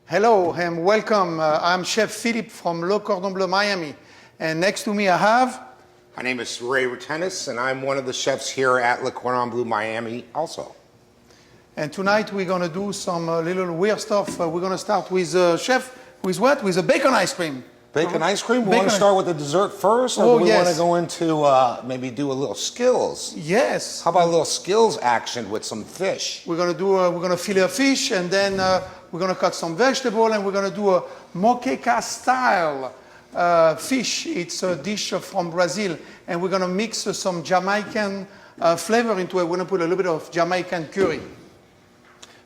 Hello and welcome. I'm Chef Philippe from Le Cordon Bleu, Miami. And next to me I have... My name is Ray Retenis, and I'm one of the chefs here at Le Cordon Bleu, Miami also. And tonight we're going to do some little weird stuff. We're going to start with, Chef, with what? With a bacon ice cream. Bacon ice cream? We want to start with the dessert first, or do we want to go into maybe do a little skills? Yes. How about a little skills action with some fish? We're going to do, we're going to fillet a fish, and then we're going to cut some vegetable, and we're going to do a mocha style fish. It's a dish from Brazil, and we're going to mix some Jamaican flavor into it. We're going to put a little bit of Jamaican curry.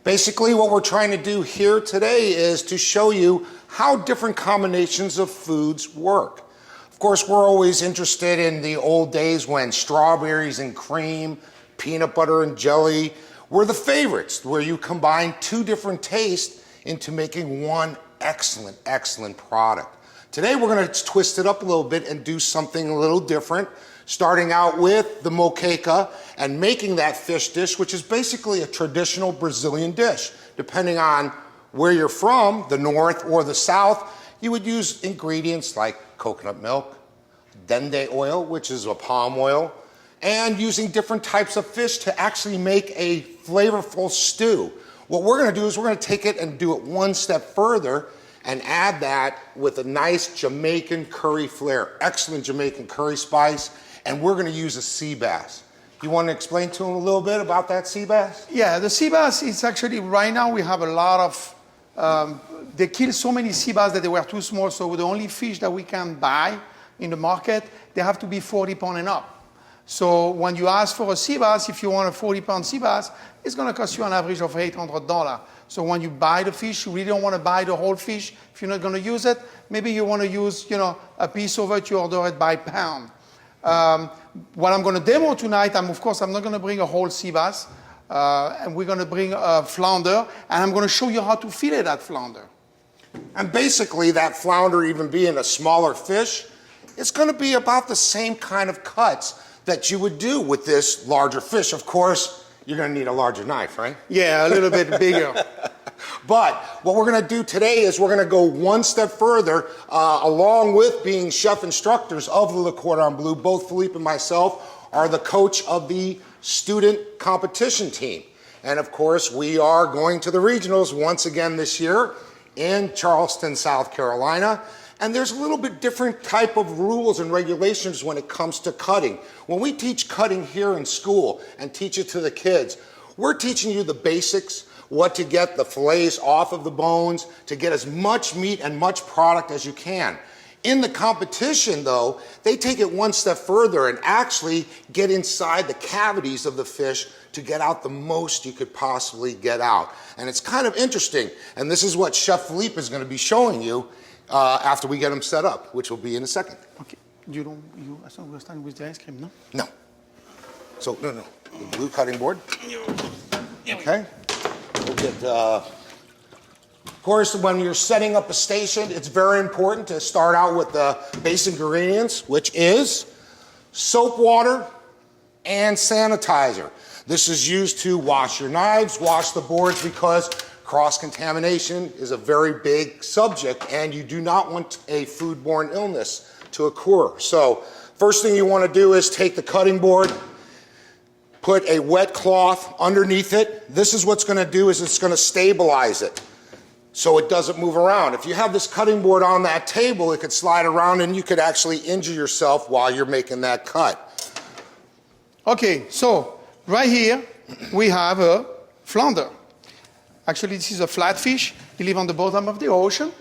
Basically, what we're trying to do here today is to show you how different combinations of foods work. Of course, we're always interested in the old days when strawberries and cream, peanut butter and jelly were the favorites, where you combine two different tastes into making one excellent, excellent product. Today, we're going to twist it up a little bit and do something a little different, starting out with the moqueca and making that fish dish, which is basically a traditional Brazilian dish. Depending on where you're from, the north or the south, you would use ingredients like coconut milk, dende oil, which is a palm oil, and using different types of fish to actually make a flavorful stew. What we're going to do is we're going to take it and do it one step further and add that with a nice Jamaican curry flair, excellent Jamaican curry spice, and we're going to use a sea bass. You want to explain to them a little bit about that sea bass? Yeah, the sea bass is actually, right now we have a lot of, they kill so many sea bass that they were too small, so the only fish that we can buy in the market, they have to be 40 pounds and up. So when you ask for a sea bass, if you want a 40-pound sea bass, it's going to cost you an average of $800. So when you buy the fish, you really don't want to buy the whole fish. If you're not going to use it, maybe you want to use, a piece of it, you order it by pound. What I'm going to demo tonight, I'm not going to bring a whole sea bass, and we're going to bring a flounder, and I'm going to show you how to fillet that flounder. And basically, that flounder, even being a smaller fish, it's going to be about the same kind of cuts that you would do with this larger fish. Of course, you're going to need a larger knife, right? Yeah, a little bit bigger. But what we're going to do today is we're going to go one step further, along with being chef instructors of Le Cordon Bleu. Both Philippe and myself are the coach of the student competition team. And of course, we are going to the regionals once again this year in Charleston, South Carolina. And there's a little bit different type of rules and regulations when it comes to cutting. When we teach cutting here in school and teach it to the kids, we're teaching you the basics, what to get the fillets off of the bones, to get as much meat and much product as you can. In the competition, though, they take it one step further and actually get inside the cavities of the fish to get out the most you could possibly get out. And it's kind of interesting, and this is what Chef Philippe is going to be showing you after we get them set up, which will be in a second. Okay. I thought we were starting with the ice cream, no? No. So, no. The blue cutting board. Okay. We'll get, of course, when you're setting up a station, it's very important to start out with the basic ingredients, which is soap water and sanitizer. This is used to wash your knives, wash the boards, because cross-contamination is a very big subject, and you do not want a foodborne illness to occur. So, first thing you want to do is take the cutting board, put a wet cloth underneath it. This is what's going to do is it's going to stabilize it so it doesn't move around. If you have this cutting board on that table, it could slide around and you could actually injure yourself while you're making that cut. Okay, so right here we have a flounder. Actually, this is a flatfish. They live on the bottom of the ocean.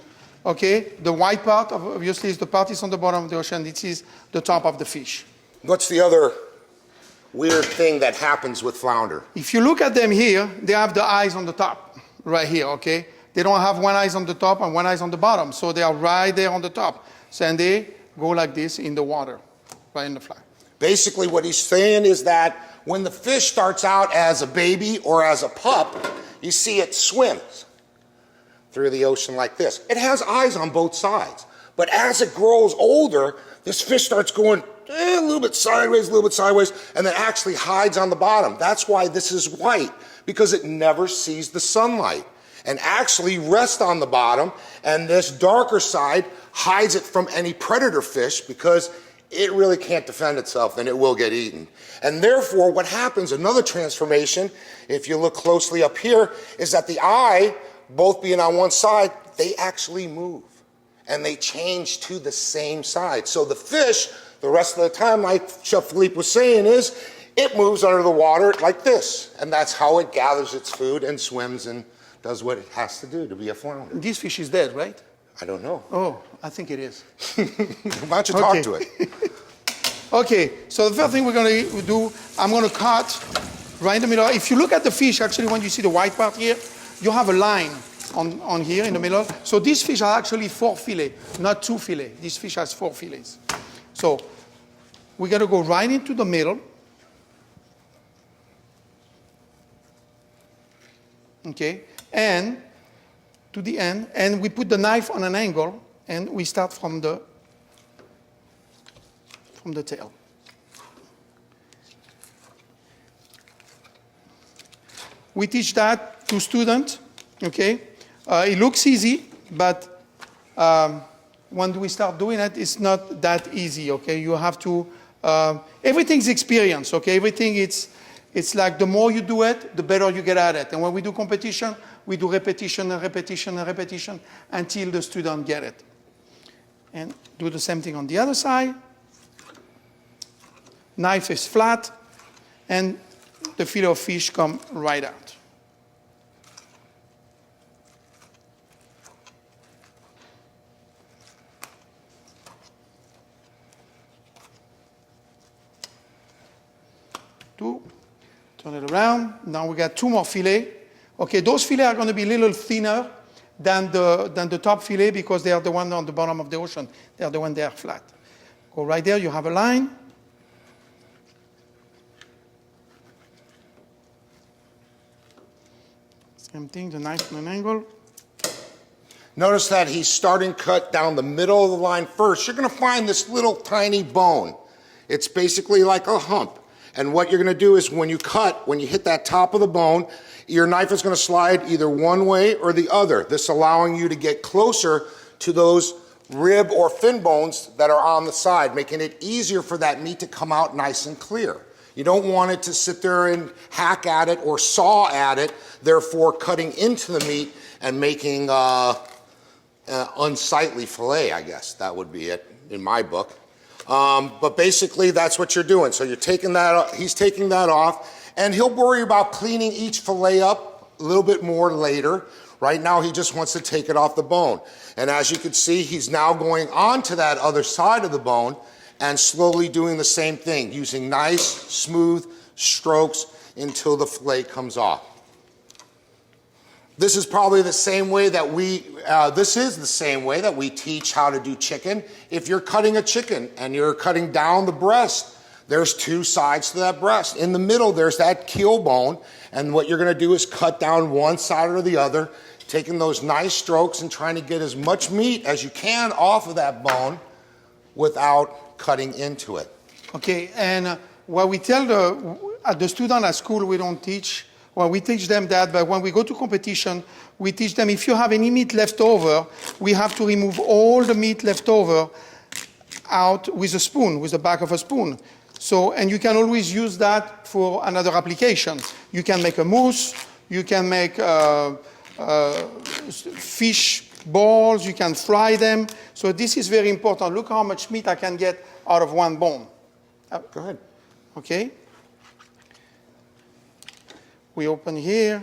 Okay, the white part, obviously, is the part is on the bottom of the ocean. This is the top of the fish. What's the other weird thing that happens with flounder? If you look at them here, they have the eyes on the top, right here, okay? They don't have one eye on the top and one eye on the bottom, so they are right there on the top. So, and they go like this in the water, right in the flat. Basically, what he's saying is that when the fish starts out as a baby or as a pup, you see it swims through the ocean like this. It has eyes on both sides. But as it grows older, this fish starts going a little bit sideways, and then actually hides on the bottom. That's why this is white, because it never sees the sunlight. and actually rest on the bottom, and this darker side hides it from any predator fish because it really can't defend itself and it will get eaten. And therefore, what happens, another transformation, if you look closely up here, is that the eye, both being on one side, they actually move and they change to the same side. So the fish, the rest of the time, like Chef Philippe was saying, is it moves under the water like this. And that's how it gathers its food and swims and does what it has to do to be a flounder. This fish is dead, right? I don't know. Oh, I think it is. Why don't you talk to it? Okay, so the first thing we're going to do, I'm going to cut right in the middle. If you look at the fish, actually, when you see the white part here, you have a line on here in the middle. So these fish are actually 4 fillets, not 2 fillets. This fish has 4 fillets. So we're going to go right into the middle. Okay, and to the end, and we put the knife on an angle, and we start from the tail. We teach that to students, okay? It looks easy, but when we start doing it, it's not that easy, okay? You have to, everything's experience, okay? Everything, it's like the more you do it, the better you get at it. And when we do competition, we do repetition and repetition and repetition until the student get it. And do the same thing on the other side. Knife is flat, and the fillet of fish come right out. Two, turn it around. Now we got 2 more fillets. Okay, those fillets are going to be a little thinner than the top fillet because they are the one on the bottom of the ocean. They are the one that are flat. Go right there, you have a line. Same thing, the knife on an angle. Notice that he's starting cut down the middle of the line first. You're going to find this little tiny bone. It's basically like a hump. And what you're going to do is when you cut, when you hit that top of the bone, your knife is going to slide either one way or the other. This allowing you to get closer to those rib or fin bones that are on the side, making it easier for that meat to come out nice and clear. You don't want it to sit there and hack at it or saw at it, therefore cutting into the meat and making unsightly fillet, I guess. That would be it in my book. But basically that's what you're doing. So you're taking that, he's taking that off, and he'll worry about cleaning each fillet up a little bit more later. Right now he just wants to take it off the bone. And as you can see, he's now going on to that other side of the bone and slowly doing the same thing, using nice, smooth strokes until the fillet comes off. This is probably the same way that we teach how to do chicken. If you're cutting a chicken and you're cutting down the breast, there's 2 sides to that breast. In the middle, there's that keel bone, and what you're gonna do is cut down one side or the other, taking those nice strokes and trying to get as much meat as you can off of that bone without cutting into it. Okay, and what we tell the student at school, we don't teach. Well, we teach them that, but when we go to competition, we teach them if you have any meat left over, we have to remove all the meat left over out with a spoon, with the back of a spoon. So, and you can always use that for another application. You can make a mousse, you can make fish balls, you can fry them. So this is very important. Look how much meat I can get out of one bone. Go ahead. Okay. We open here.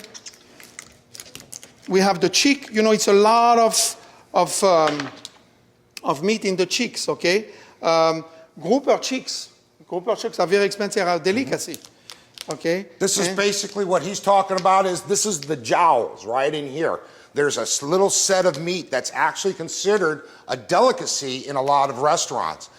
We have the cheek. You know, it's a lot of meat in the cheeks, okay? Grouper cheeks. Grouper cheeks are very expensive, are a delicacy, okay? This is basically what he's talking about is this is the jowls right in here. There's a little set of meat that's actually considered a delicacy in a lot of restaurants.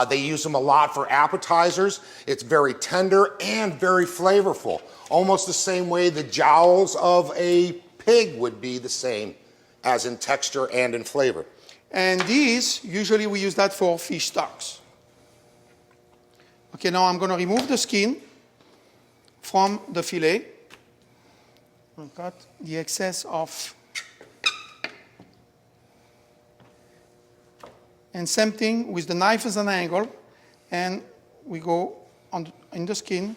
They use them a lot for appetizers. It's very tender and very flavorful. Almost the same way the jowls of a pig would be the same as in texture and in flavor. And these, usually we use that for fish stocks. Okay, now I'm going to remove the skin from the fillet. I'll cut the excess of And same thing with the knife as an angle, and we go on in the skin.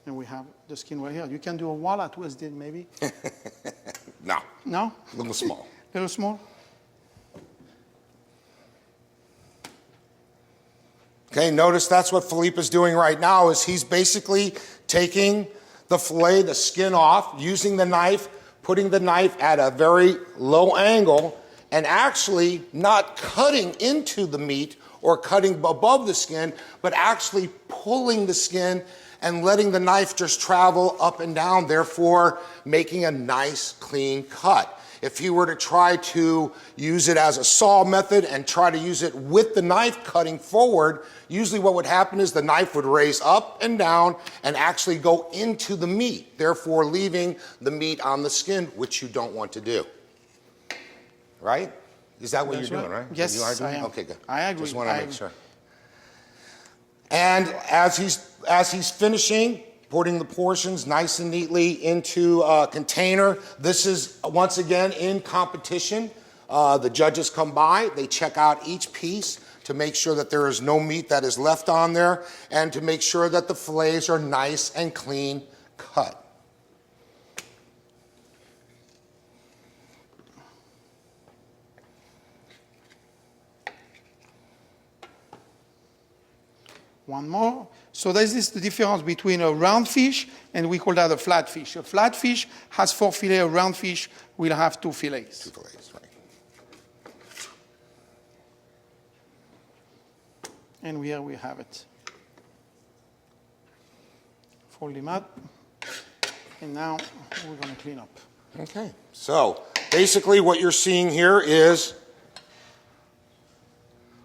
And we have the skin right here. You can do a voila twist it maybe. No. No? A little small. A little small? Okay, notice that's what Philippe is doing right now, is he's basically taking the fillet, the skin off, using the knife, putting the knife at a very low angle, and actually not cutting into the meat or cutting above the skin, but actually pulling the skin and letting the knife just travel up and down, therefore making a nice, clean cut. If you were to try to use it as a saw method and try to use it with the knife cutting forward, usually what would happen is the knife would raise up and down and actually go into the meat, therefore leaving the meat on the skin, which you don't want to do. Right? Is that what That's you're doing, right? Yes, you are doing? I am. Okay, good. I agree. Just want to make sure. And as he's finishing, putting the portions nice and neatly into a container, this is once again in competition. The judges come by, they check out each piece to make sure that there is no meat that is left on there, and to make sure that the fillets are nice and clean cut. One more. So this is the difference between a round fish and we call that a flat fish. A flat fish has 4 fillets, a round fish will have 2 fillets. 2 fillets, right. And here we have it. Fold them up. And now we're going to clean up. Okay, so basically what you're seeing here is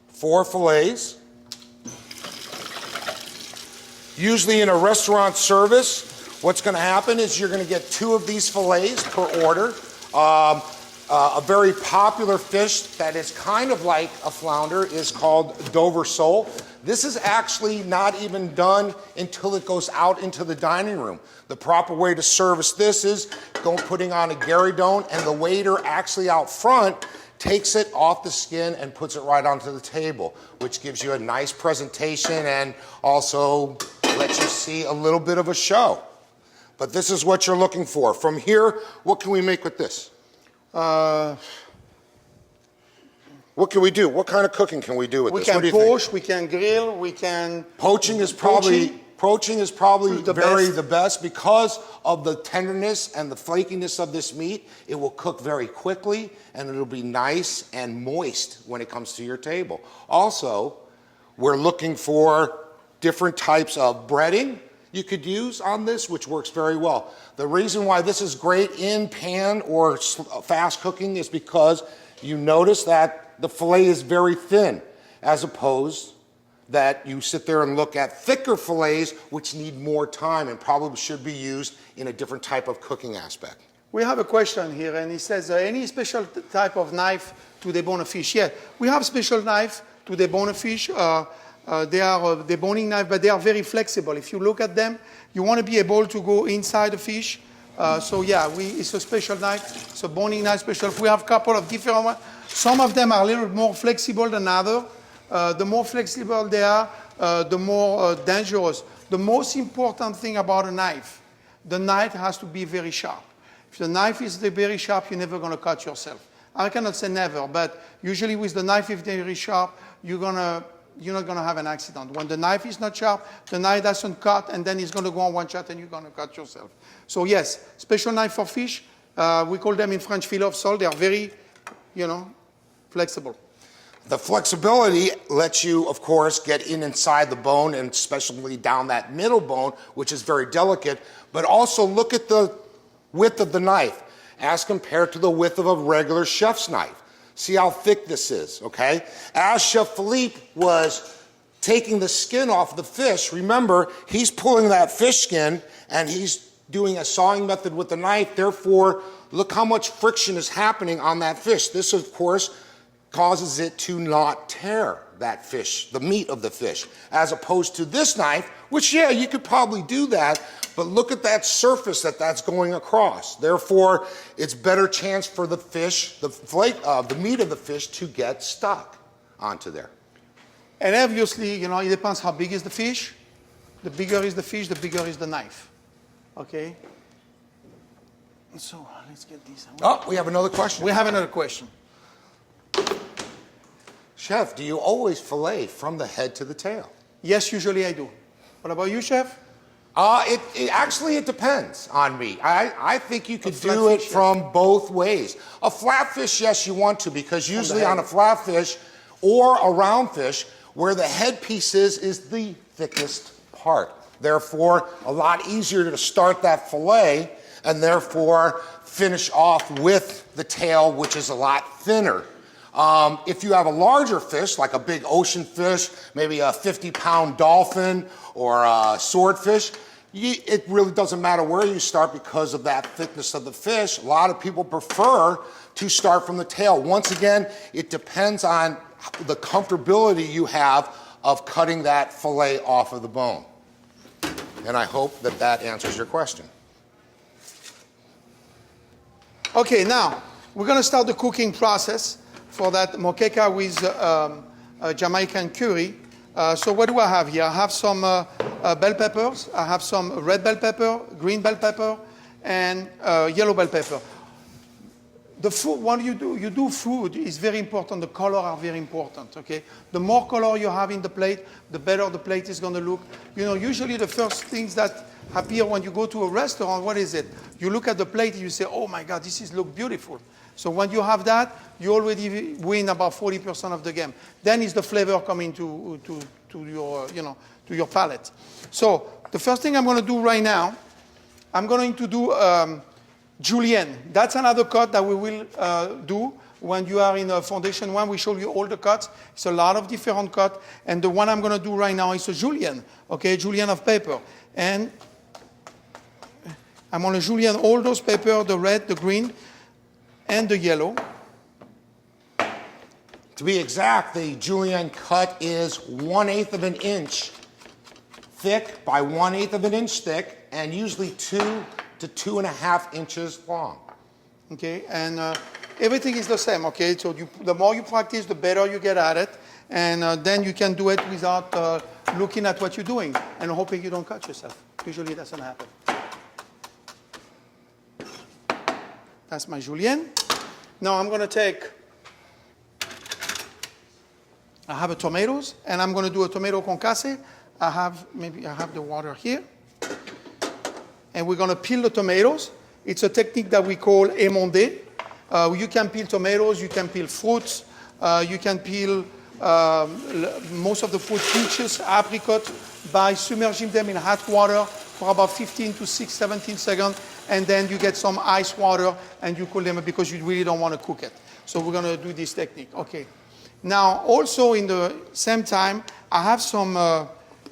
4 fillets. Usually in a restaurant service, what's going to happen is you're going to get 2 of these fillets per order. A very popular fish that is kind of like a flounder is called Dover sole. This is actually not even done until it goes out into the dining room. The proper way to service this is putting on a gueridon, and the waiter actually out front takes it off the skin and puts it right onto the table, which gives you a nice presentation and also lets you see a little bit of a show. But this is what you're looking for. From here, what can we make with this? What can we do? What kind of cooking can we do with this? We can poach, we can grill, we can... Poaching is probably the best because of the tenderness and the flakiness of this meat. It will cook very quickly and it'll be nice and moist when it comes to your table. Also, we're looking for different types of breading you could use on this, which works very well. The reason why this is great in pan or fast cooking is because you notice that the fillet is very thin, as opposed that you sit there and look at thicker fillets which need more time and probably should be used in a different type of cooking aspect. We have a question here, and he says, any special type of knife to debone a fish? Yeah, we have special knife to debone a fish. They are a deboning knife, but they are very flexible. If you look at them, you want to be able to go inside the fish. So yeah, it's a special knife. It's a boning knife special. We have a couple of different ones. Some of them are a little more flexible than others. The more flexible they are, the more dangerous. The most important thing about a knife, the knife has to be very sharp. If the knife is very sharp, you're never going to cut yourself. I cannot say never, but usually with the knife, if they're very sharp, you're not going to have an accident. When the knife is not sharp, the knife doesn't cut, and then it's going to go on one shot, and you're going to cut yourself. So yes, special knife for fish. We call them in French fillet of sole. They are very, flexible. The flexibility lets you, of course, get inside the bone, and especially down that middle bone, which is very delicate. But also look at the width of the knife as compared to the width of a regular chef's knife. See how thick this is, okay? As Chef Philippe was taking the skin off the fish, remember, he's pulling that fish skin and he's doing a sawing method with the knife. Therefore, look how much friction is happening on that fish. This, of course, causes it to not tear that fish, the meat of the fish, as opposed to this knife, which, yeah, you could probably do that, but look at that surface that's going across. Therefore, it's better chance for the fish, the meat of the fish to get stuck onto there. And obviously, you know, it depends how big is the fish. The bigger is the fish, the bigger is the knife. Okay? So let's get this. Oh, we have another question. We have another question. Chef, do you always fillet from the head to the tail? Yes, usually I do. What about you, Chef? Actually, it depends on me. I think you could do it from both ways. A flatfish, yes, you want to, because usually on a flatfish or a round fish, where the head piece is the thickest part. Therefore, a lot easier to start that fillet and therefore finish off with the tail, which is a lot thinner. If you have a larger fish, like a big ocean fish, maybe a 50-pound dolphin or a swordfish, it really doesn't matter where you start because of that thickness of the fish. A lot of people prefer to start from the tail. Once again, it depends on the comfortability you have of cutting that fillet off of the bone. And I hope that that answers your question. Okay, now we're going to start the cooking process for that moqueca with Jamaican curry. So what do I have here? I have some bell peppers. I have some red bell pepper, green bell pepper, and yellow bell pepper. The food, when you do food, is very important. The color are very important, okay? The more color you have in the plate, the better the plate is going to look. You know, usually the first things that appear when you go to a restaurant, what is it? You look at the plate and you say, oh my God, this look beautiful. So when you have that, you already win about 40% of the game. Then is the flavor coming to your, you know, to your palate. So the first thing I'm going to do right now, I'm going to do julienne. That's another cut that we will do when you are in a foundation one. We show you all the cuts. It's a lot of different cuts. And the one I'm going to do right now is a julienne, okay, julienne of pepper. And I'm going to julienne all those pepper, the red, the green, and the yellow. To be exact, the julienne cut is 1/8 of an inch thick by 1/8 of an inch thick, and usually 2 to 2.5 inches long. Okay, and everything is the same, okay? So the more you practice, the better you get at it. And then you can do it without looking at what you're doing and hoping you don't cut yourself. Usually it doesn't happen. That's my julienne. Now I'm going to take, I have a tomatoes, and I'm going to do a tomato concasse. I have the water here. And we're going to peel the tomatoes. It's a technique that we call émondé. You can peel tomatoes, you can peel fruits, you can peel most of the fruit, peaches, apricot, by submerging them in hot water for about 15 to 17 seconds, and then you get some ice water and you cool them because you really don't want to cook it. So we're going to do this technique. Okay. Now, also in the same time, I have some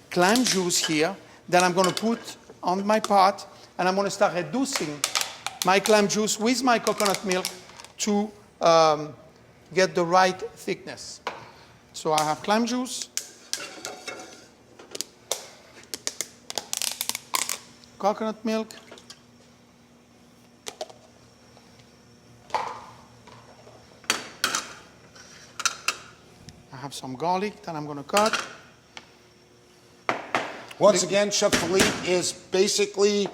clam juice here that I'm going to put on my pot, and I'm going to start reducing my clam juice with my coconut milk to get the right thickness. So I have clam juice, coconut milk, I have some garlic that I'm going to cut. Once again, Chef Philippe is basically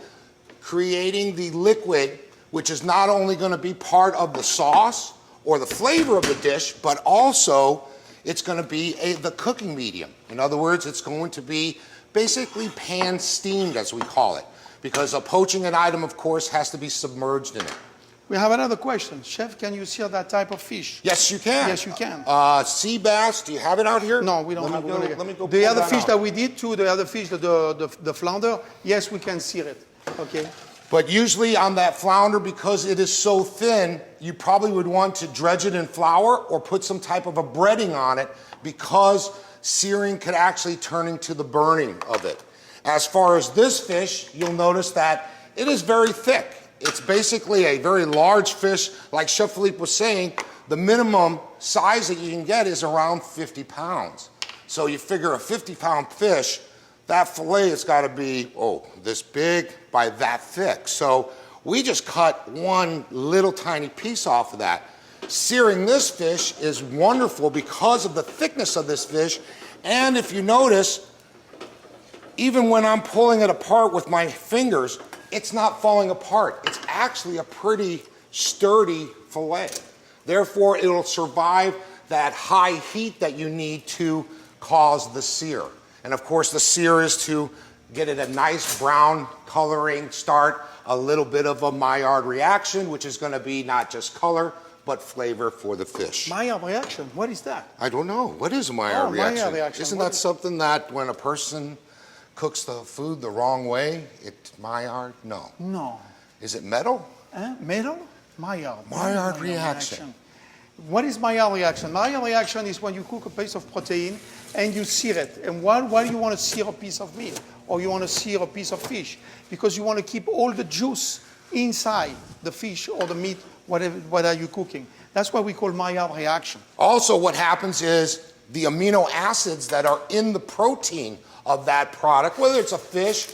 creating the liquid, which is not only going to be part of the sauce or the flavor of the dish, but also it's going to be the cooking medium. In other words, it's going to be basically pan steamed, as we call it, because a poaching an item, of course, has to be submerged in it. We have another question. Chef, can you sear that type of fish? Yes, you can. Yes, you can. Sea bass, do you have it out here? No, we don't have it. Let me go the other that fish out. that we did too, the other fish, the flounder, yes, we can sear it. Okay. But usually on that flounder, because it is so thin, you probably would want to dredge it in flour or put some type of a breading on it, because searing could actually turn into the burning of it. As far as this fish, you'll notice that it is very thick. It's basically a very large fish. Like Chef Philippe was saying, the minimum size that you can get is around 50 pounds. So you figure a 50-pound fish, that fillet has got to be, oh, this big by that thick. So we just cut one little tiny piece off of that. Searing this fish is wonderful because of the thickness of this fish. And if you notice, even when I'm pulling it apart with my fingers, it's not falling apart. It's actually a pretty sturdy fillet. Therefore, it'll survive that high heat that you need to cause the sear. And of course, the sear is to get it a nice brown coloring, start a little bit of a Maillard reaction, which is going to be not just color, but flavor for the fish. Maillard reaction, what is that? I don't know. What is a Maillard reaction? Maillard reaction. Isn't that something that when a person cooks the food the wrong way, it's Maillard? No. No. Is it metal? Metal? Maillard. Maillard reaction. What is Maillard reaction? Maillard reaction is when you cook a piece of protein and you sear it. And why do you want to sear a piece of meat? Or you want to sear a piece of fish? Because you want to keep all the juice inside the fish or the meat, whatever you're cooking. That's what we call Maillard reaction. Also, what happens is the amino acids that are in the protein of that product, whether it's a fish,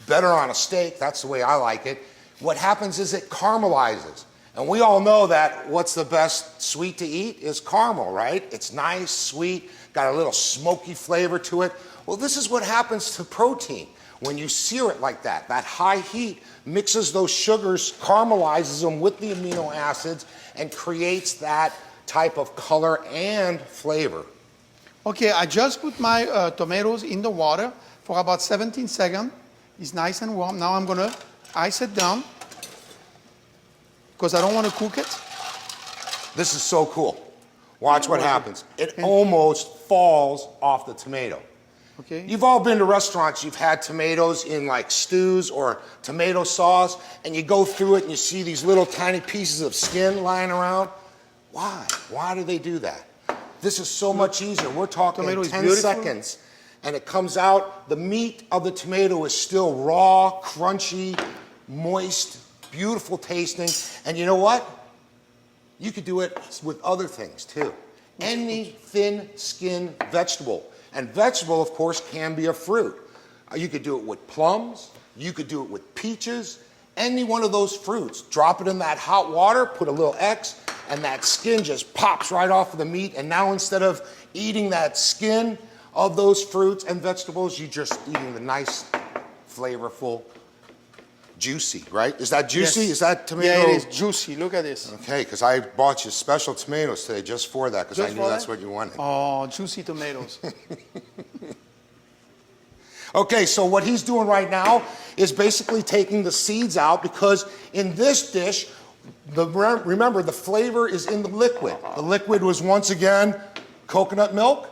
better on a steak, that's the way I like it, what happens is it caramelizes. And we all know that what's the best sweet to eat is caramel, right? It's nice, sweet, got a little smoky flavor to it. Well, this is what happens to protein. When you sear it like that, that high heat mixes those sugars, caramelizes them with the amino acids, and creates that type of color and flavor. Okay, I just put my tomatoes in the water for about 17 seconds. It's nice and warm. Now I'm going to ice it down because I don't want to cook it. This is so cool. Watch what happens. It almost falls off the tomato. Okay. You've all been to restaurants, you've had tomatoes in like stews or tomato sauce, and you go through it and you see these little tiny pieces of skin lying around. Why? Why do they do that? This is so much easier. We're talking 10 seconds, and it comes out. The meat of the tomato is still raw, crunchy, moist, beautiful tasting. And you know what? You could do it with other things too. Any thin-skinned vegetable. And vegetable, of course, can be a fruit. You could do it with plums. You could do it with peaches. Any one of those fruits. Drop it in that hot water, put a little X, and that skin just pops right off of the meat. And now instead of eating that skin of those fruits and vegetables, you're just eating the nice, flavorful, juicy, right? Is that juicy? Yes. Is that tomato? Yeah, it is juicy. Look at this. Okay, because I bought you special tomatoes today just for that, because I knew that's what you wanted. Oh, juicy tomatoes. Okay, so what he's doing right now is basically taking the seeds out, because in this dish, remember, the flavor is in the liquid. The liquid was, once again, coconut milk,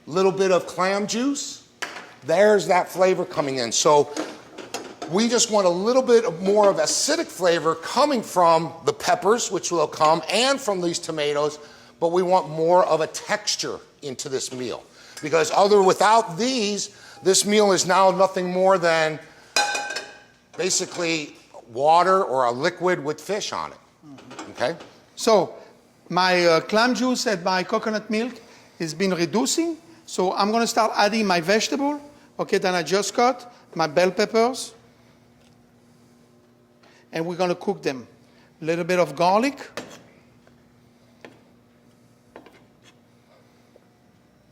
a little bit of clam juice. There's that flavor coming in. So we just want a little bit more of acidic flavor coming from the peppers, which will come, and from these tomatoes, but we want more of a texture into this meal. Because without these, this meal is now nothing more than basically water or a liquid with fish on it. Okay? So my clam juice and my coconut milk has been reducing. So I'm going to start adding my vegetable, okay, that I just cut, my bell peppers. And we're going to cook them. A little bit of garlic.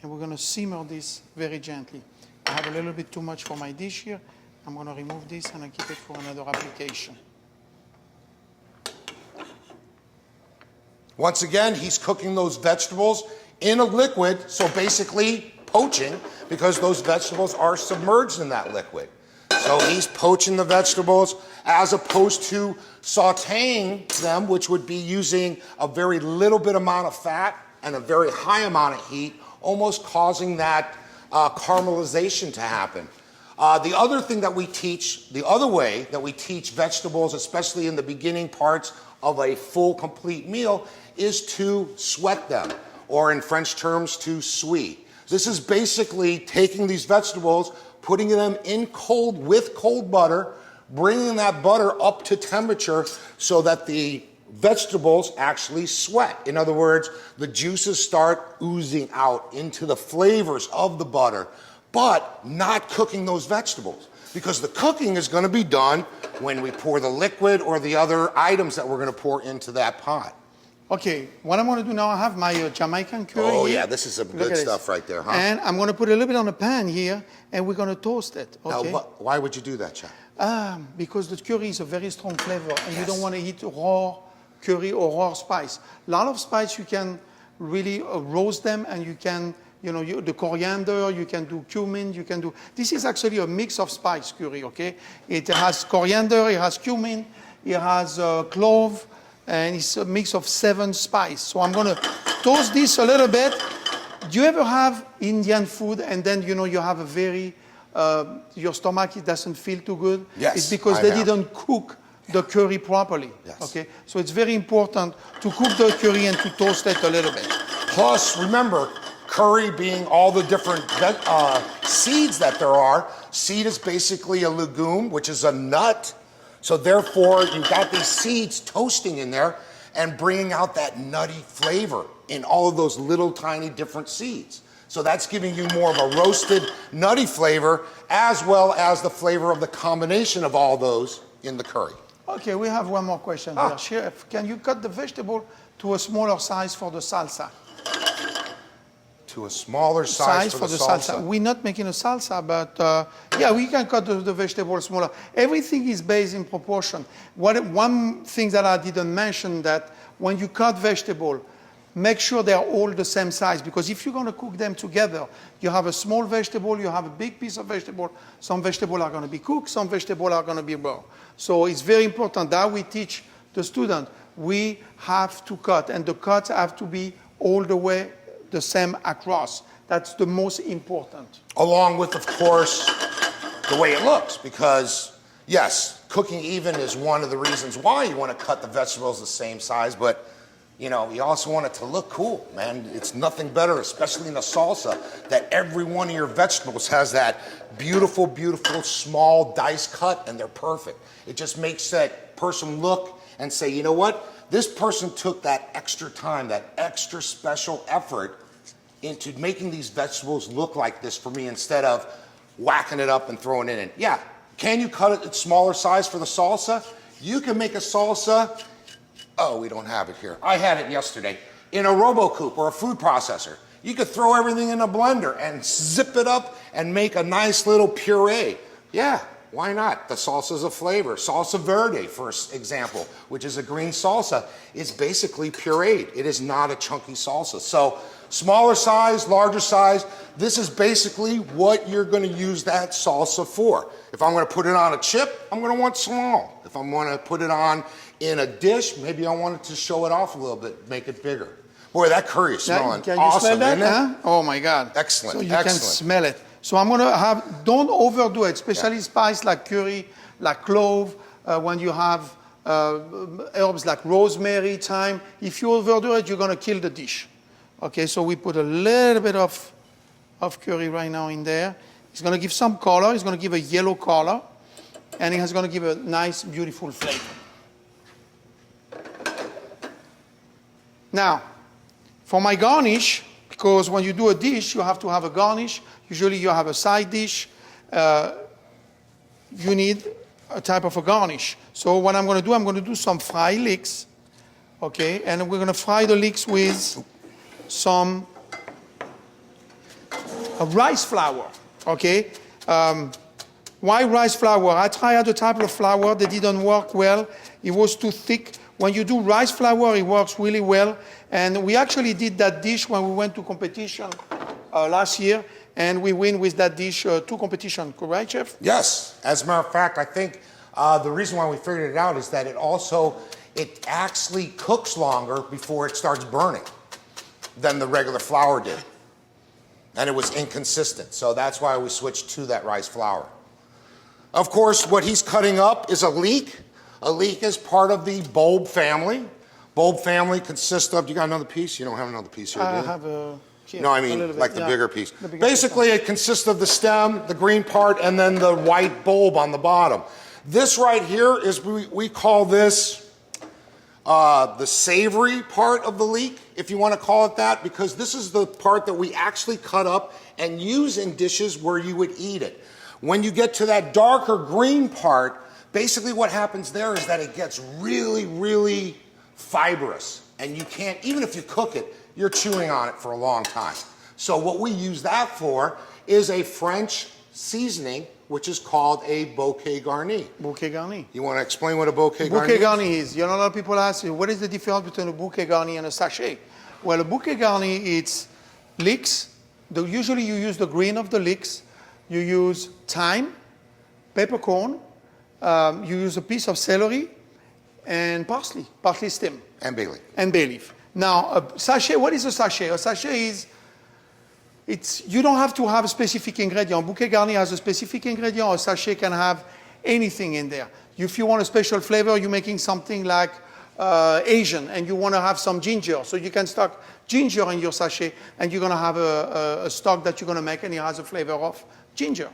And we're going to simmer this very gently. I have a little bit too much for my dish here. I'm going to remove this and I keep it for another application. Once again, he's cooking those vegetables in a liquid, so basically poaching, because those vegetables are submerged in that liquid. So he's poaching the vegetables as opposed to sautéing them, which would be using a very little bit amount of fat and a very high amount of heat, almost causing that caramelization to happen. The other thing that we teach, the other way that we teach vegetables, especially in the beginning parts of a full, complete meal, is to sweat them, or in French terms, to cuire. This is basically taking these vegetables, putting them in with cold butter, bringing that butter up to temperature so that the vegetables actually sweat. In other words, the juices start oozing out into the flavors of the butter, but not cooking those vegetables. Because the cooking is going to be done when we pour the liquid or the other items that we're going to pour into that pot. Okay, what I'm going to do now, I have my Jamaican curry Oh here. yeah, this is some good stuff right there, huh? And I'm going to put a little bit on a pan here, and we're going to toast it, okay? Now, why would you do that, Chef? Because the curry is a very strong flavor, and you don't want to eat raw curry or raw spice. A lot of spice, you can really roast them, and you can, the coriander, you can do cumin, you can do... This is actually a mix of spice curry, okay? It has coriander, it has cumin, it has clove, and it's a mix of 7 spices. So I'm going to toast this a little bit. Do you ever have Indian food and then, you have a very, your stomach it doesn't feel too good? Yes, it's because they didn't cook the curry properly. Yes. Okay? So it's very important to cook the curry and to toast it a little bit. Plus, remember, curry being all the different seeds that there are, seed is basically a legume, which is a nut. So therefore, you've got these seeds toasting in there and bringing out that nutty flavor in all of those little tiny different seeds. So that's giving you more of a roasted, nutty flavor, as well as the flavor of the combination of all those in the curry. Okay, we have one more question here. Chef, can you cut the vegetable to a smaller size for the salsa? To a smaller size for the salsa. We're not making a salsa, but yeah, we can cut the vegetable smaller. Everything is based in proportion. One thing that I didn't mention, that when you cut vegetable, make sure they're all the same size, because if you're going to cook them together, you have a small vegetable, you have a big piece of vegetable. Some vegetables are going to be cooked, some vegetables are going to be raw. So it's very important that we teach the student. We have to cut, and the cuts have to be all the way the same across. That's the most important. Along with, of course, the way it looks, because yes, cooking even is one of the reasons why you want to cut the vegetables the same size, but you also want it to look cool, man. It's nothing better, especially in a salsa, that every one of your vegetables has that beautiful, beautiful small dice cut, and they're perfect. It just makes that person look and say, you know what? This person took that extra time, that extra special effort into making these vegetables look like this for me, instead of whacking it up and throwing it in. Yeah, can you cut it at smaller size for the salsa? You can make a salsa, we don't have it here. I had it yesterday, in a RoboCoupe or a food processor. You could throw everything in a blender and zip it up and make a nice little puree. Yeah. Why not? The salsa is a flavor. Salsa verde, for example, which is a green salsa, is basically pureed. It is not a chunky salsa. So smaller size, larger size, this is basically what you're going to use that salsa for. If I'm going to put it on a chip, I'm going to want small. If I'm going to put it on in a dish, maybe I want it to show it off a little bit, make it bigger. Boy, that curry is smelling can you awesome, smell that? isn't it? Huh? Oh my God. Excellent, So you excellent. can smell it. So I'm going to have, don't overdo it, especially spice like curry, like clove, when you have herbs like rosemary, thyme. If you overdo it, you're going to kill the dish. Okay, so we put a little bit of curry right now in there. It's going to give some color. It's going to give a yellow color. And it's going to give a nice, beautiful flavor. Now, for my garnish, because when you do a dish, you have to have a garnish. Usually you have a side dish. You need a type of a garnish. So what I'm going to do some fried leeks. Okay, and we're going to fry the leeks with some rice flour. Okay, why rice flour? I tried a type of flour that didn't work well. It was too thick. When you do rice flour, it works really well. And we actually did that dish when we went to competition last year, and we win with that dish 2 competitions, correct, Chef? Yes. As a matter of fact, I think the reason why we figured it out is that it actually cooks longer before it starts burning than the regular flour did. And it was inconsistent. So that's why we switched to that rice flour. Of course, what he's cutting up is a leek. A leek is part of the bulb family. Bulb family consists of, you got another piece? You don't have another piece here, do you? I have a... Here, no, I mean like the bigger piece. The bigger Basically, it consists of the stem, the green part, and then the white bulb on the bottom. This right here is, we call this the savory part of the leek, if you want to call it that, because this is the part that we actually cut up and use in dishes where you would eat it. When you get to that darker green part, basically what happens there is that it gets really, really fibrous. And you can't, even if you cook it, you're chewing on it for a long time. So what we use that for is a French seasoning, which is called a bouquet garni. Bouquet garni. You want to explain what a bouquet garni is? Bouquet garni is, you know, a lot of people ask you, what is the difference between a bouquet garni and a sachet? Well, a bouquet garni, it's leeks. Usually you use the green of the leeks. You use thyme, peppercorn, you use a piece of celery, and parsley stem. And bay leaf. And bay leaf. Now, a sachet, what is a sachet? A sachet is, you don't have to have a specific ingredient. Bouquet garni has a specific ingredient. A sachet can have anything in there. If you want a special flavor, you're making something like Asian, and you want to have some ginger. So you can stock ginger in your sachet, and you're going to have a stock that you're going to make, and it has a flavor of ginger.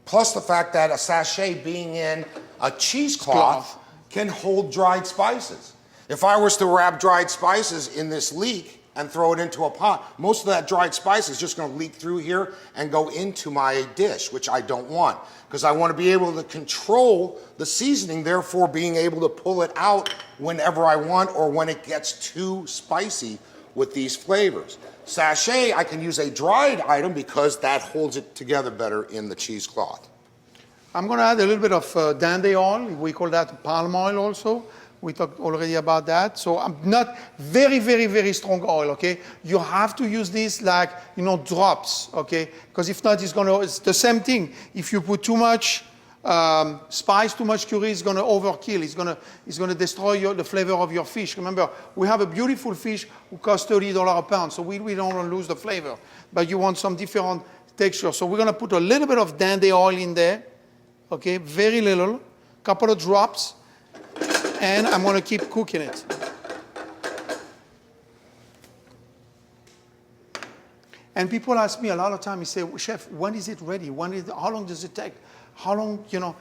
Plus the fact that a sachet being in a cheesecloth can hold dried spices. If I was to wrap dried spices in this leek and throw it into a pot, most of that dried spice is just going to leak through here and go into my dish, which I don't want, because I want to be able to control the seasoning, therefore being able to pull it out whenever I want or when it gets too spicy with these flavors. Sachet, I can use a dried item because that holds it together better in the cheesecloth. I'm going to add a little bit of dandy oil. We call that palm oil also. We talked already about that. So I'm not very, very, very strong oil, okay? You have to use this like, you know, drops, okay? Because if not, it's the same thing. If you put too much spice, too much curry, it's going to overkill. It's going to destroy the flavor of your fish. Remember, we have a beautiful fish who costs $30 a pound, so we don't want to lose the flavor. But you want some different texture. So we're going to put a little bit of dandy oil in there, okay? Very little, couple of drops. And I'm going to keep cooking it. And people ask me a lot of time, they say, Chef, when is it ready? How long does it take? How long, you know?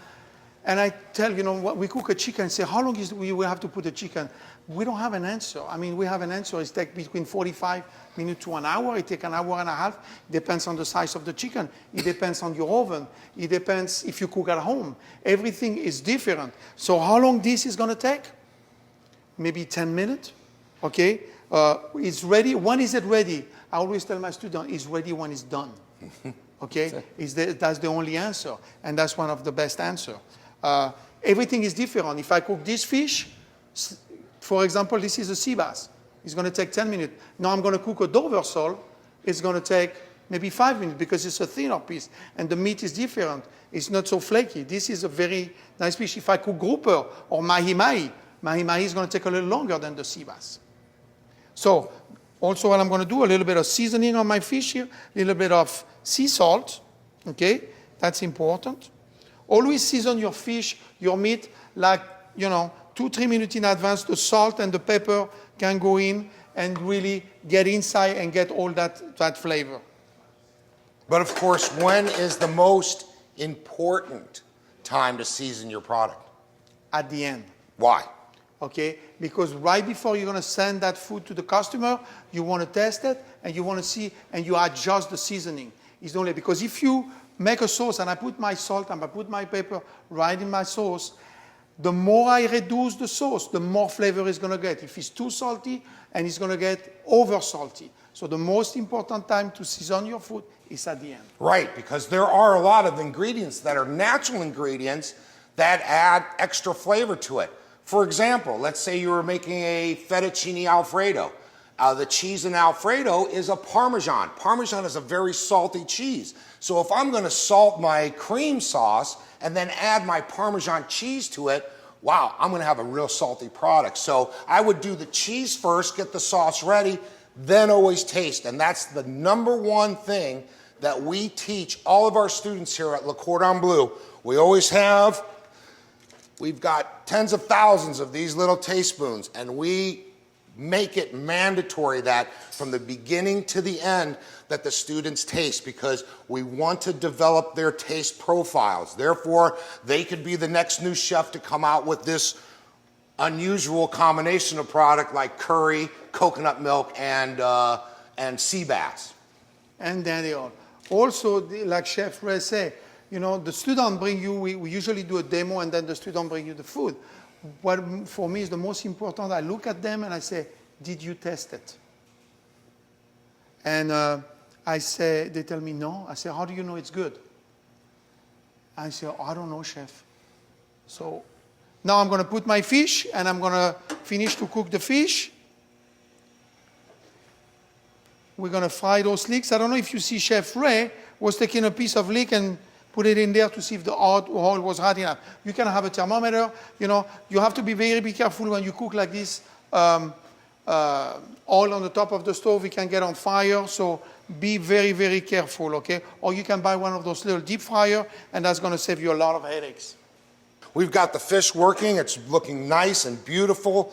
And I tell, you know, we cook a chicken, say, how long we have to put the chicken? We don't have an answer. I mean, we have an answer. It takes between 45 minutes to an hour. It takes an hour and a half. It depends on the size of the chicken. It depends on your oven. It depends if you cook at home. Everything is different. So how long this is going to take? Maybe 10 minutes, okay? It's ready. When is it ready? I always tell my students, it's ready when it's done, okay? That's the only answer, and that's one of the best answers. Everything is different. If I cook this fish, for example, this is a sea bass. It's going to take 10 minutes. Now I'm going to cook a Dover sole. It's going to take maybe 5 minutes because it's a thinner piece, and the meat is different. It's not so flaky. This is a very nice fish. If I cook grouper or mahi-mahi is going to take a little longer than the sea bass. So also what I'm going to do, a little bit of seasoning on my fish here, a little bit of sea salt, okay? That's important. Always season your fish, your meat, like, you know, 2-3 minutes in advance. The salt and the pepper can go in and really get inside and get all that flavor. But of course, when is the most important time to season your product? At the end. Why? Okay, because right before you're going to send that food to the customer, you want to test it and you want to see, and you adjust the seasoning. It's only because if you make a sauce and I put my salt and I put my pepper right in my sauce, the more I reduce the sauce, the more flavor it's going to get. If it's too salty, and it's going to get over salty. So the most important time to season your food is at the end. Right, because there are a lot of ingredients that are natural ingredients that add extra flavor to it. For example, let's say you were making a fettuccine Alfredo. The cheese in Alfredo is a Parmesan. Parmesan is a very salty cheese. So if I'm going to salt my cream sauce and then add my Parmesan cheese to it, wow, I'm going to have a real salty product. So I would do the cheese first, get the sauce ready, then always taste. And that's the number one thing that we teach all of our students here at Le Cordon Bleu. We've got tens of thousands of these little taste spoons, and we make it mandatory that from the beginning to the end that the students taste, because we want to develop their taste profiles. Therefore, they could be the next new chef to come out with this unusual combination of product like curry, coconut milk, and sea bass. And then they all. Also, like Chef Ray say, you know, the student bring you, we usually do a demo and then the student bring you the food. What for me is the most important, I look at them and I say, did you test it? And I say, they tell me no. I say, how do you know it's good? I say, oh, I don't know, chef. So now I'm going to put my fish and I'm going to finish to cook the fish. We're going to fry those leeks. I don't know if you see Chef Ray was taking a piece of leek and put it in there to see if the oil was hot enough. You can have a thermometer. You know, you have to be very careful when you cook like this. Oil on the top of the stove, it can get on fire. So be very careful, okay? Or you can buy one of those little deep fryer, and that's going to save you a lot of headaches. We've got the fish working. It's looking nice and beautiful.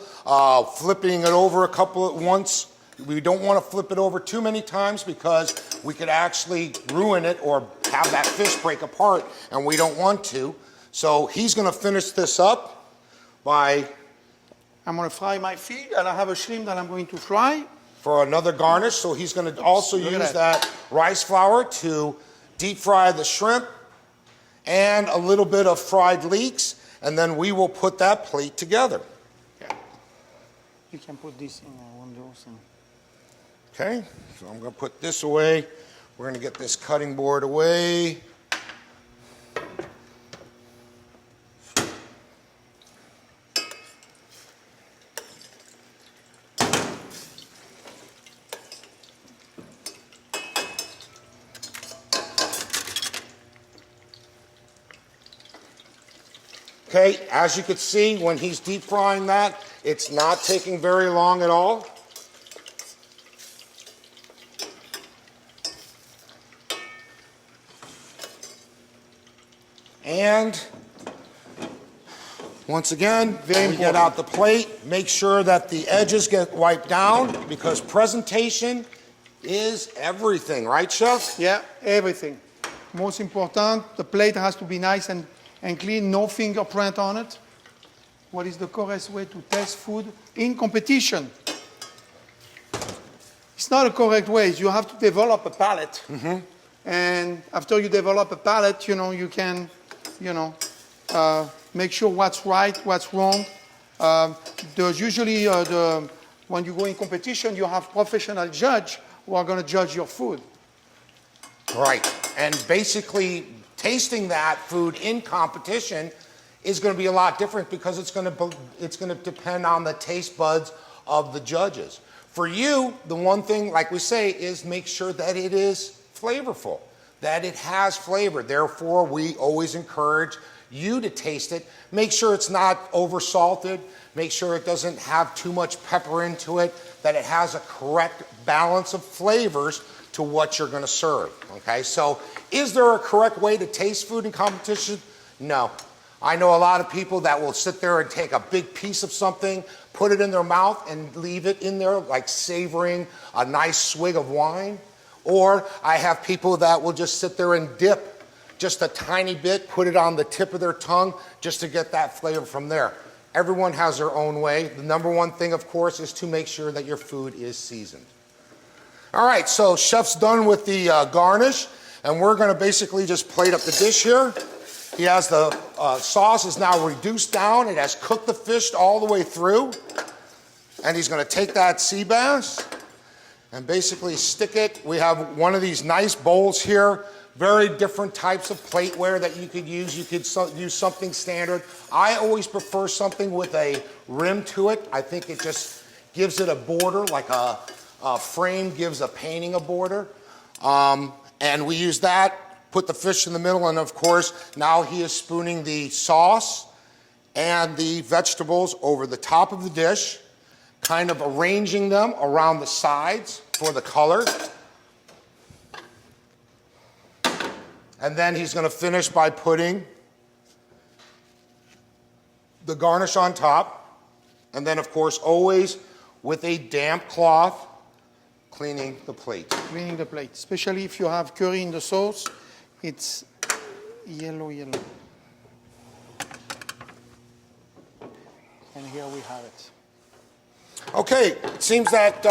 Flipping it over a couple at once. We don't want to flip it over too many times because we could actually ruin it or have that fish break apart, and we don't want to. So he's going to finish this up by... I'm going to fry my fish, and I have a shrimp that I'm going to fry. For another garnish, so he's going to also use that rice flour to deep fry the shrimp and a little bit of fried leeks, and then we will put that plate together. Yeah. You can put this in one of those. Okay, so I'm going to put this away. We're going to get this cutting board away. Okay, as you can see, when he's deep frying that, it's not taking very long at all. And once again, we get out the plate, make sure that the edges get wiped down because presentation is everything, right, Chef? Yeah, everything. Most important, the plate has to be nice and clean, no fingerprint on it. What is the correct way to test food in competition? It's not a correct way. You have to develop a palate. Mm-hmm. And after you develop a palate, you know, you can, you know, make sure what's right, what's wrong. There's usually, when you go in competition, you have professional judge who are going to judge your food. Right. And basically, tasting that food in competition is going to be a lot different because it's going to depend on the taste buds of the judges. For you, the one thing, like we say, is make sure that it is flavorful, that it has flavor. Therefore, we always encourage you to taste it. Make sure it's not over-salted. Make sure it doesn't have too much pepper into it, that it has a correct balance of flavors to what you're going to serve, okay? So is there a correct way to taste food in competition? No. I know a lot of people that will sit there and take a big piece of something, put it in their mouth and leave it in there like savoring a nice swig of wine. Or I have people that will just sit there and dip just a tiny bit, put it on the tip of their tongue just to get that flavor from there. Everyone has their own way. The number one thing, of course, is to make sure that your food is seasoned. All right, so Chef's done with the garnish, and we're going to basically just plate up the dish here. He has the sauce is now reduced down. It has cooked the fish all the way through. And he's going to take that sea bass and basically stick it. We have one of these nice bowls here. Very different types of plateware that you could use. You could use something standard. I always prefer something with a rim to it. I think it just gives it a border, like a frame gives a painting a border. And we use that. Put the fish in the middle, and of course, now he is spooning the sauce and the vegetables over the top of the dish, kind of arranging them around the sides for the color. And then he's going to finish by putting the garnish on top, and then of course, always with a damp cloth, cleaning the plate. Cleaning the plate, especially if you have curry in the sauce. It's yellow. And here we have it. Okay, it seems that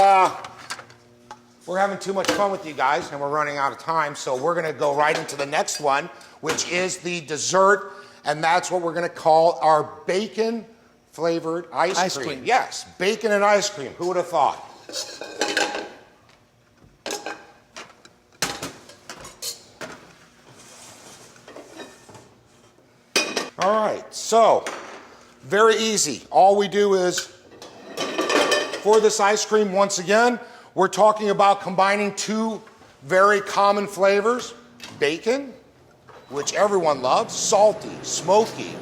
we're having too much fun with you guys and we're running out of time, so we're gonna go right into the next one, which is the dessert, and that's what we're gonna call our bacon flavored ice cream. Yes, bacon and ice cream, who would have thought? All right, so very easy. All we do is, for this ice cream, once again, we're talking about combining two very common flavors. Bacon, which everyone loves, salty, smoky,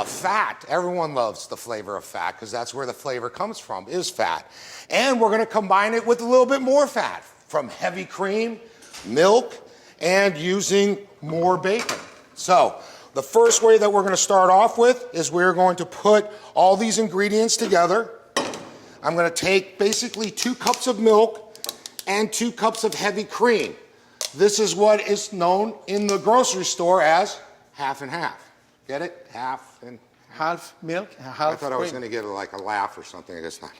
fat. Everyone loves the flavor of fat because that's where the flavor comes from, is fat. And we're gonna combine it with a little bit more fat from heavy cream, milk, and using more bacon. So, the first way that we're gonna start off with is we're going to put all these ingredients together. I'm gonna take basically 2 cups of milk and 2 cups of heavy cream. This is what is known in the grocery store as half and half. Get it? Half and half milk and half I thought cream. I was gonna get like a laugh or something, I guess not.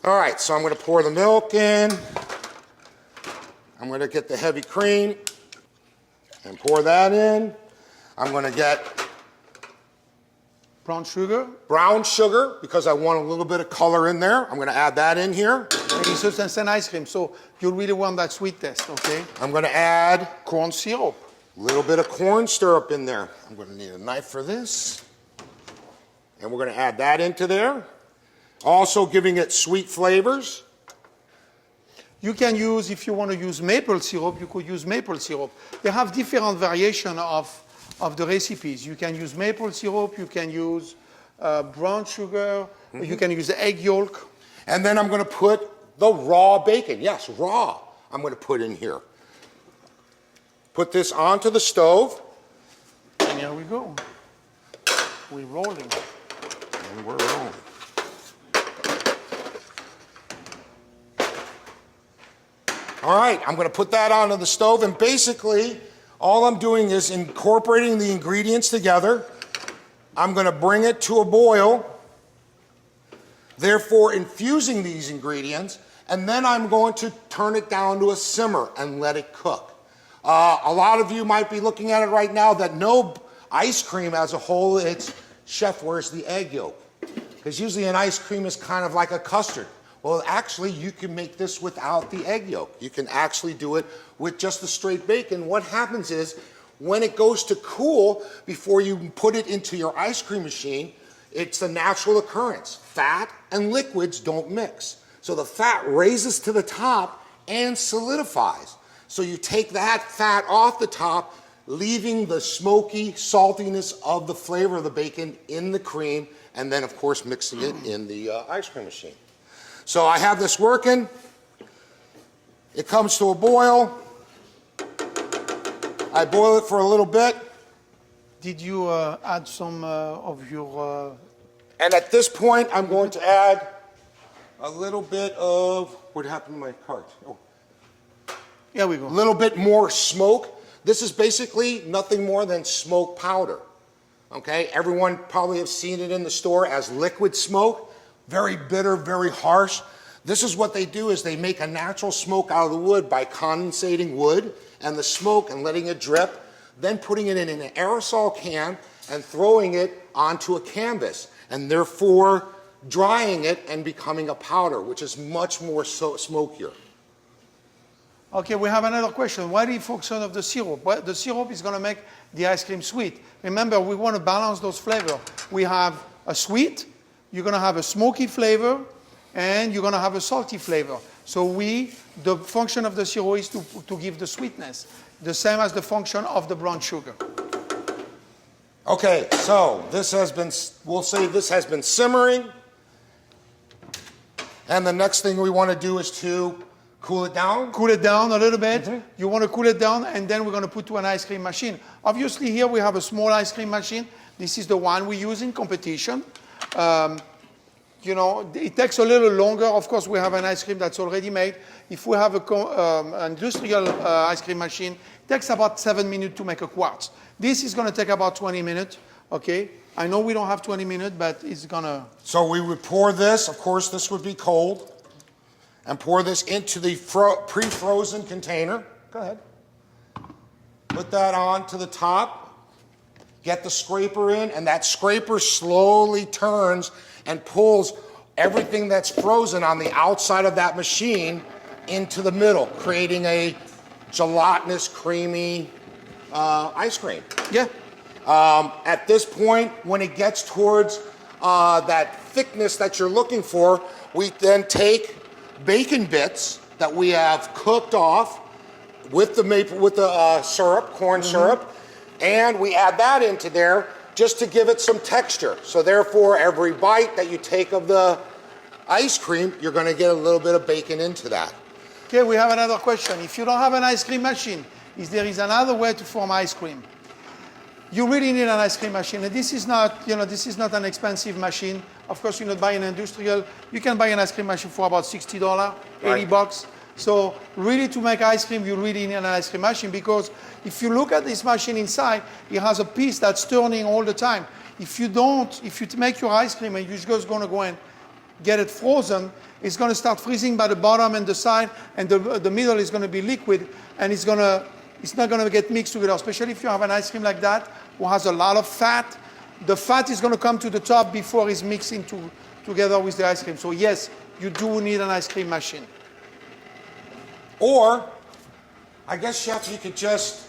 All right, so I'm gonna pour the milk in. I'm gonna get the heavy cream and pour that in. I'm gonna get brown sugar. Brown sugar, because I want a little bit of color in there. I'm gonna add that in here. And it's just an ice cream, so you really want that sweet taste, okay? I'm gonna add corn syrup. A little bit of corn syrup in there. I'm gonna need a knife for this. And we're gonna add that into there. Also giving it sweet flavors. You can use, if you want to use maple syrup, you could use maple syrup. They have different variations of the recipes. You can use maple syrup, you can use brown sugar, you can use egg yolk. And then I'm gonna put the raw bacon. Yes, raw. I'm gonna put in here. Put this onto the stove. And here we go. We're rolling. And we're rolling. All right, I'm gonna put that onto the stove, and basically, all I'm doing is incorporating the ingredients together. I'm gonna bring it to a boil, therefore infusing these ingredients, and then I'm going to turn it down to a simmer and let it cook. A lot of you might be looking at it right now that know ice cream as a whole, it's, chef, where's the egg yolk? Because usually an ice cream is kind of like a custard. Well, actually, you can make this without the egg yolk. You can actually do it with just the straight bacon. What happens is, when it goes to cool, before you put it into your ice cream machine, it's a natural occurrence. Fat and liquids don't mix. So the fat raises to the top and solidifies. So you take that fat off the top, leaving the smoky saltiness of the flavor of the bacon in the cream, and then, of course, mixing it in the ice cream machine. So I have this working. It comes to a boil. I boil it for a little bit. Did you add some of your... And at this point, I'm going to add a little bit of... What happened to my cart? Oh. Here we go. A little bit more smoke. This is basically nothing more than smoke powder. Okay? Everyone probably has seen it in the store as liquid smoke. Very bitter, very harsh. This is what they do, is they make a natural smoke out of the wood by condensating wood and the smoke and letting it drip, then putting it in an aerosol can and throwing it onto a canvas, and therefore drying it and becoming a powder, which is much more smokier. Okay, we have another question. What is the function of the syrup? Well, the syrup is going to make the ice cream sweet. Remember, we want to balance those flavors. We have a sweet, you're going to have a smoky flavor, and you're going to have a salty flavor. So the function of the syrup is to give the sweetness, the same as the function of the brown sugar. Okay, so this has been, we'll say this has been simmering. And the next thing we want to do is to cool it down. Cool it down a little bit. You want to cool it down, and then we're going to put to an ice cream machine. Obviously, here we have a small ice cream machine. This is the one we use in competition. You know, it takes a little longer. Of course, we have an ice cream that's already made. If we have an industrial ice cream machine, it takes about 7 minutes to make a quartz. This is going to take about 20 minutes. Okay, I know we don't have 20 minutes, but it's gonna. So we would pour this, of course this would be cold, and pour this into the pre-frozen container. Go ahead. Put that on to the top, get the scraper in, and that scraper slowly turns and pulls everything that's frozen on the outside of that machine into the middle, creating a gelatinous, creamy ice cream. Yeah. At this point, when it gets towards that thickness that you're looking for, we then take bacon bits that we have cooked off with the syrup, corn syrup, and we add that into there just to give it some texture. So therefore, every bite that you take of the ice cream, you're going to get a little bit of bacon into that. Okay, we have another question. If you don't have an ice cream machine, there is another way to form ice cream. You really need an ice cream machine, and this is not, this is not an expensive machine. Of course, you're not buying an industrial. You can buy an ice cream machine for about $60, $80. So really, to make ice cream, you really need an ice cream machine, because if you look at this machine inside, it has a piece that's turning all the time. If you make your ice cream and you're just going to go and get it frozen, it's going to start freezing by the bottom and the side, and the middle is going to be liquid, and it's not going to get mixed together, especially if you have an ice cream like that, who has a lot of fat. The fat is going to come to the top before it's mixing together with the ice cream. So yes, you do need an ice cream machine. Or, I guess, Chef, you could just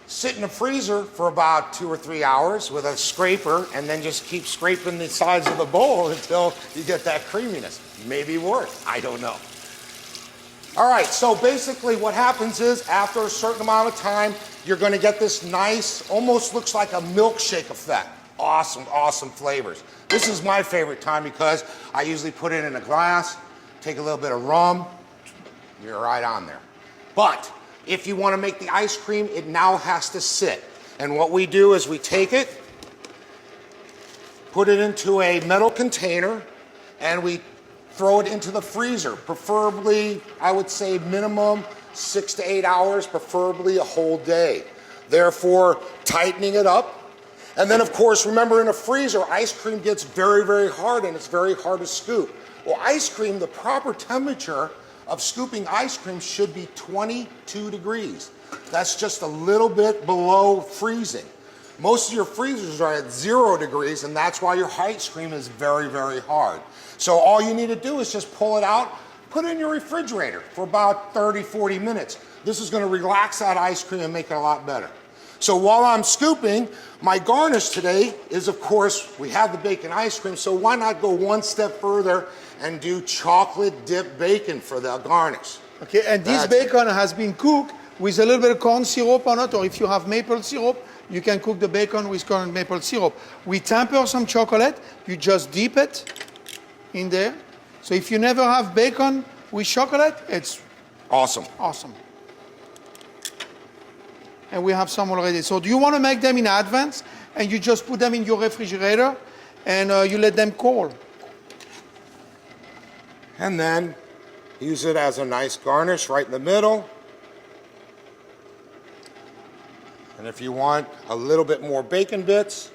sit in the freezer for about 2 or 3 hours with a scraper and then just keep scraping the sides of the bowl until you get that creaminess. Maybe worse, I don't know. All right, so basically what happens is after a certain amount of time, you're going to get this nice, almost looks like a milkshake effect. Awesome, awesome flavors. This is my favorite time because I usually put it in a glass, take a little bit of rum, you're right on there. But if you want to make the ice cream, it now has to sit. And what we do is we take it, put it into a metal container, and we throw it into the freezer, preferably, I would say minimum 6 to 8 hours, preferably a whole day. Therefore, tightening it up. And then, of course, remember in a freezer, ice cream gets very, very hard, and it's very hard to scoop. Well, ice cream, the proper temperature of scooping ice cream should be 22 degrees. That's just a little bit below freezing. Most of your freezers are at 0 degrees, and that's why your ice cream is very, very hard. So all you need to do is just pull it out, put it in your refrigerator for about 30, 40 minutes. This is going to relax that ice cream and make it a lot better. So while I'm scooping, my garnish today is, of course, we have the bacon ice cream, so why not go one step further and do chocolate dipped bacon for the garnish. Okay, and this bacon has been cooked with a little bit of corn syrup on it, or if you have maple syrup, you can cook the bacon with corn and maple syrup. We temper some chocolate, you just dip it in there. So if you never have bacon with chocolate, it's awesome. Awesome. And we have some already. So do you want to make them in advance, and you just put them in your refrigerator, and you let them cool? And then use it as a nice garnish right in the middle. And if you want a little bit more bacon bits,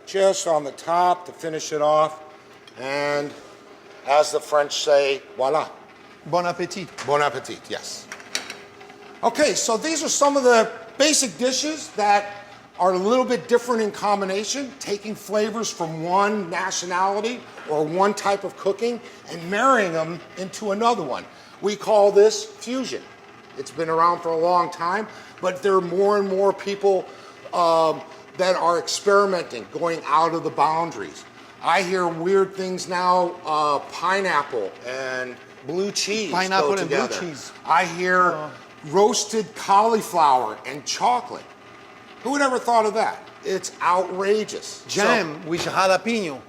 just on the top to finish it off. And as the French say, voila. Bon appétit. Bon appetit, yes. Okay, so these are some of the basic dishes that are a little bit different in combination, taking flavors from one nationality or one type of cooking and marrying them into another one. We call this fusion. It's been around for a long time, but there are more and more people that are experimenting, going out of the boundaries. I hear weird things now, pineapple and blue cheese Pineapple go together. and blue cheese. I hear roasted cauliflower and chocolate. Who would ever thought of that? It's outrageous. Jam with jalapeno.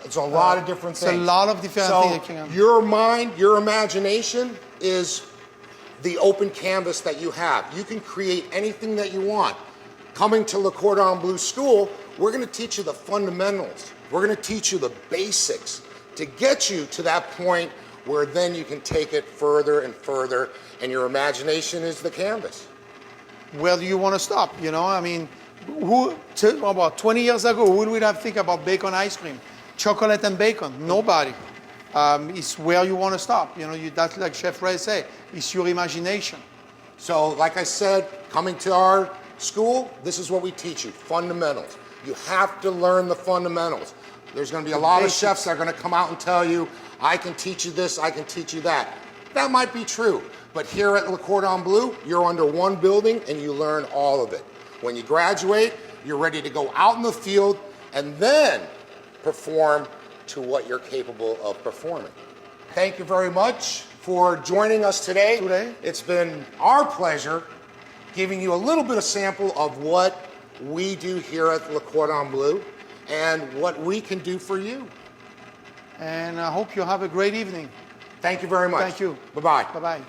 It's a lot of different things. It's a lot of different things. So your mind, your imagination is the open canvas that you have. You can create anything that you want. Coming to Le Cordon Bleu School, we're going to teach you the fundamentals. We're going to teach you the basics to get you to that point where then you can take it further and further, and your imagination is the canvas. Where do you want to stop? I mean, About 20 years ago, who would have think about bacon ice cream? Chocolate and bacon? Nobody. It's where you want to stop. That's like Chef Ray say. It's your imagination. So, like I said, coming to our school, this is what we teach you, fundamentals. You have to learn the fundamentals. There's going to be a lot of chefs that are going to come out and tell you, I can teach you this, I can teach you that. That might be true, but here at Le Cordon Bleu, you're under one building and you learn all of it. When you graduate, you're ready to go out in the field and then perform to what you're capable of performing. Thank you very much for joining us today. It's been our pleasure giving you a little bit of sample of what we do here at Le Cordon Bleu and what we can do for you. And I hope you have a great evening. Thank you very much. Thank you. Bye-bye. Bye-bye.